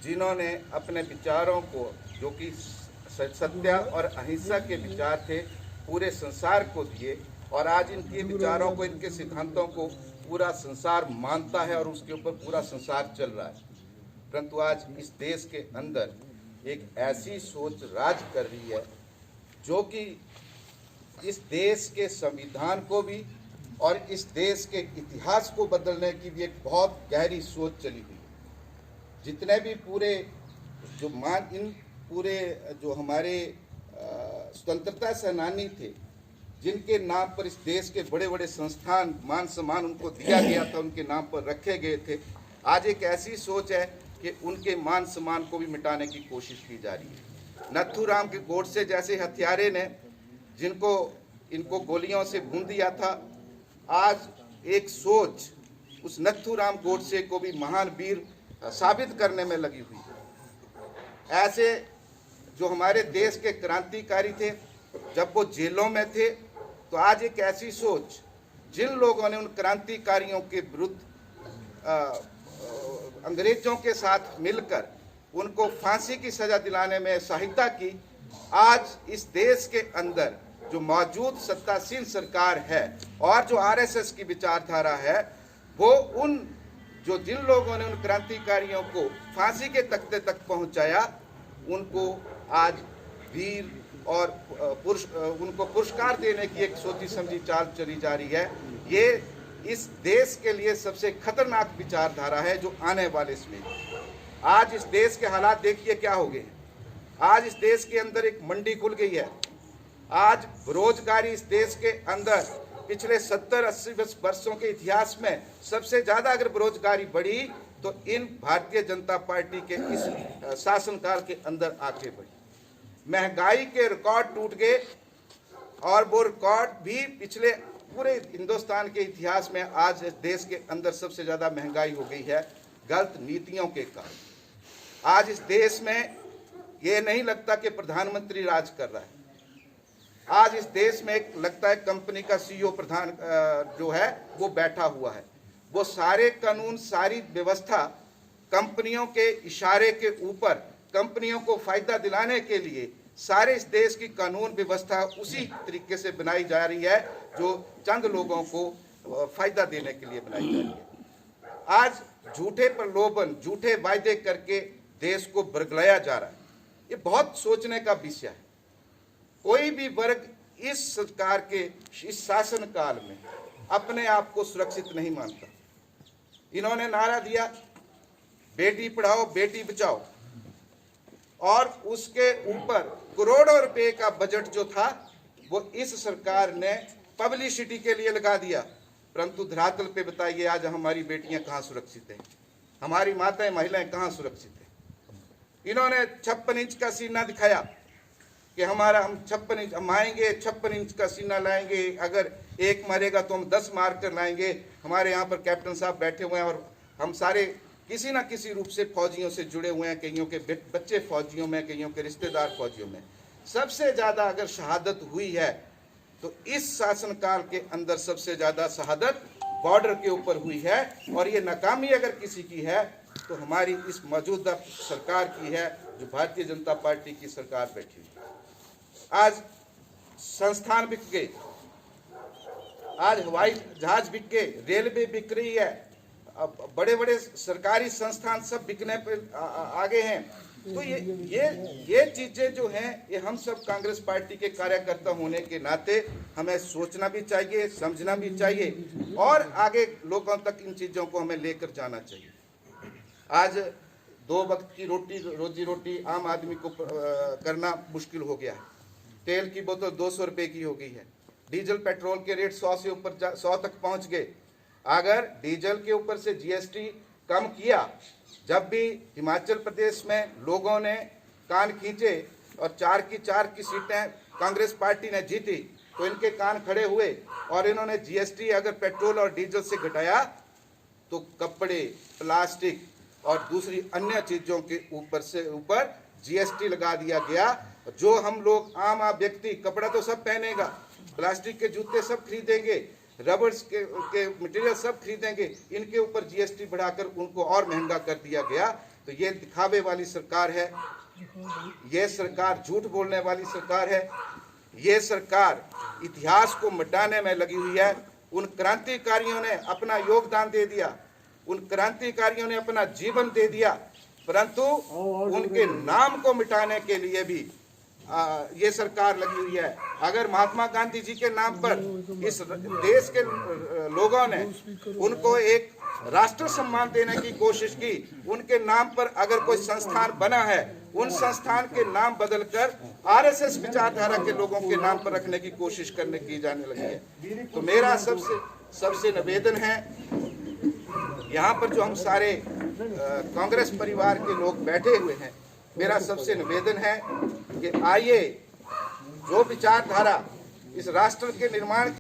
जिन्होंने अपने विचारों को, जो कि सत्य और अहिंसा के विचार थे, पूरे संसार को दिए और आज इनके विचारों को, इनके सिद्धांतों को पूरा संसार मानता है और उसके ऊपर पूरा संसार चल रहा है। परंतु आज इस देश के अंदर एक ऐसी सोच राज कर रही है जो कि इस देश के संविधान को भी और इस देश के इतिहास को बदलने की भी एक बहुत गहरी सोच चली हुई है। जितने भी पूरे जो जो हमारे स्वतंत्रता सेनानी थे, जिनके नाम पर इस देश के बड़े बड़े संस्थान, मान सम्मान उनको दिया गया था, उनके नाम पर रखे गए थे, आज एक ऐसी सोच है कि उनके मान सम्मान को भी मिटाने की कोशिश की जा रही है। नथुराम के गोडसे जैसे हत्यारे ने इनको गोलियों से भून दिया था, आज एक सोच उस नथुराम गोडसे को भी महान वीर साबित करने में लगी हुई है। ऐसे जो हमारे देश के क्रांतिकारी थे, जब वो जेलों में थे, तो आज एक ऐसी सोच, जिन लोगों ने उन क्रांतिकारियों के विरुद्ध अंग्रेजों के साथ मिलकर उनको फांसी की सजा दिलाने में सहायता की, आज इस देश के अंदर जो मौजूद सत्तासीन सरकार है और जो आरएसएस की विचारधारा है, वो जिन लोगों ने उन क्रांतिकारियों को फांसी के तख्ते तक पहुंचाया, उनको आज वीर और उनको पुरस्कार देने की एक सोची समझी चाल चली जा रही है। ये इस देश के लिए सबसे खतरनाक विचारधारा है जो आने वाले इसमें। आज इस देश के हालात देखिए क्या हो गए। आज इस देश के अंदर एक मंडी खुल गई है। आज बेरोजगारी इस देश के अंदर पिछले 70-80 वर्षों के इतिहास में सबसे ज्यादा अगर बेरोजगारी बढ़ी तो इन भारतीय जनता पार्टी के इस शासनकाल के अंदर आके बढ़ी। महंगाई के रिकॉर्ड टूट गए और वो रिकॉर्ड भी पिछले पूरे हिंदुस्तान के इतिहास में आज इस देश के अंदर सबसे ज्यादा महंगाई हो गई है गलत नीतियों के कारण। आज इस देश में ये नहीं लगता कि प्रधानमंत्री राज कर रहा है। आज इस देश में एक लगता है कंपनी का सीईओ प्रधान जो है वो बैठा हुआ है। वो सारे कानून, सारी व्यवस्था कंपनियों के इशारे के ऊपर, कंपनियों को फायदा दिलाने के लिए सारे इस देश की कानून व्यवस्था उसी तरीके से बनाई जा रही है जो चंद लोगों को फायदा देने के लिए बनाई जा रही है। आज झूठे प्रलोभन, झूठे वायदे करके देश को बरगलाया जा रहा है। ये बहुत सोचने का विषय है। कोई भी वर्ग इस सरकार के इस शासन काल में अपने आप को सुरक्षित नहीं मानता। इन्होंने नारा दिया बेटी पढ़ाओ बेटी बचाओ और उसके ऊपर करोड़ों रुपए का बजट जो था वो इस सरकार ने पब्लिसिटी के लिए लगा दिया। परंतु धरातल पे बताइए आज हमारी बेटियां कहाँ सुरक्षित हैं, हमारी माताएं महिलाएं कहाँ सुरक्षित हैं। इन्होंने 56 इंच का सीना दिखाया कि हम 56 इंच हम आएंगे, 56 इंच का सीना लाएंगे, अगर एक मरेगा तो हम 10 मार कर लाएंगे। हमारे यहाँ पर कैप्टन साहब बैठे हुए हैं और हम सारे किसी ना किसी रूप से फौजियों से जुड़े हुए हैं। कईयों के बच्चे फौजियों में, कईयों के रिश्तेदार फौजियों में। सबसे ज्यादा अगर शहादत हुई है तो इस शासनकाल के अंदर सबसे ज्यादा शहादत बॉर्डर के ऊपर हुई है। और ये नाकामी अगर किसी की है तो हमारी इस मौजूदा सरकार की है, जो भारतीय जनता पार्टी की सरकार बैठी है। आज संस्थान बिक गए, आज हवाई जहाज बिक गए, रेलवे बिक रही है, बड़े बड़े सरकारी संस्थान सब बिकने पर आगे हैं। तो ये चीजें जो हैं, ये हम सब कांग्रेस पार्टी के कार्यकर्ता होने के नाते हमें सोचना भी चाहिए, समझना भी चाहिए और आगे लोगों तक इन चीजों को हमें लेकर जाना चाहिए। आज 2 वक्त की रोजी रोटी आम आदमी को करना मुश्किल हो गया है। तेल की बोतल 200 रुपए की हो गई है। डीजल पेट्रोल के रेट 100 से ऊपर 100 तक पहुंच गए। अगर डीजल के ऊपर से जीएसटी कम किया, जब भी हिमाचल प्रदेश में लोगों ने कान खींचे और 4 की सीटें कांग्रेस पार्टी ने जीती, तो इनके कान खड़े हुए और इन्होंने जीएसटी अगर पेट्रोल और डीजल से घटाया तो कपड़े, प्लास्टिक और दूसरी अन्य चीजों के ऊपर जीएसटी लगा दिया गया। जो हम लोग आम व्यक्ति कपड़ा तो सब पहनेगा, प्लास्टिक के जूते सब खरीदेंगे, रबर्स के मटेरियल सब खरीदेंगे, इनके ऊपर जीएसटी बढ़ाकर उनको और महंगा कर दिया गया। तो ये दिखावे वाली सरकार है, ये सरकार झूठ बोलने वाली सरकार है, ये सरकार इतिहास को मिटाने में लगी हुई है। उन क्रांतिकारियों ने अपना योगदान दे दिया, उन क्रांतिकारियों ने अपना जीवन दे दिया, परंतु उनके नाम को मिटाने के लिए भी ये सरकार लगी हुई है। अगर महात्मा गांधी जी के नाम पर इस देश के लोगों ने उनको एक राष्ट्र सम्मान देने की कोशिश की, उनके नाम पर अगर कोई संस्थान बना है, उन संस्थान के नाम बदलकर आरएसएस विचारधारा के लोगों के नाम पर रखने की कोशिश करने की जाने लगी है। तो मेरा सबसे निवेदन है, यहाँ पर जो हम सारे कांग्रेस परिवार के लोग बैठे हुए हैं, मेरा सबसे निवेदन है कि आइए जो विचारधारा इस राष्ट्र के निर्माण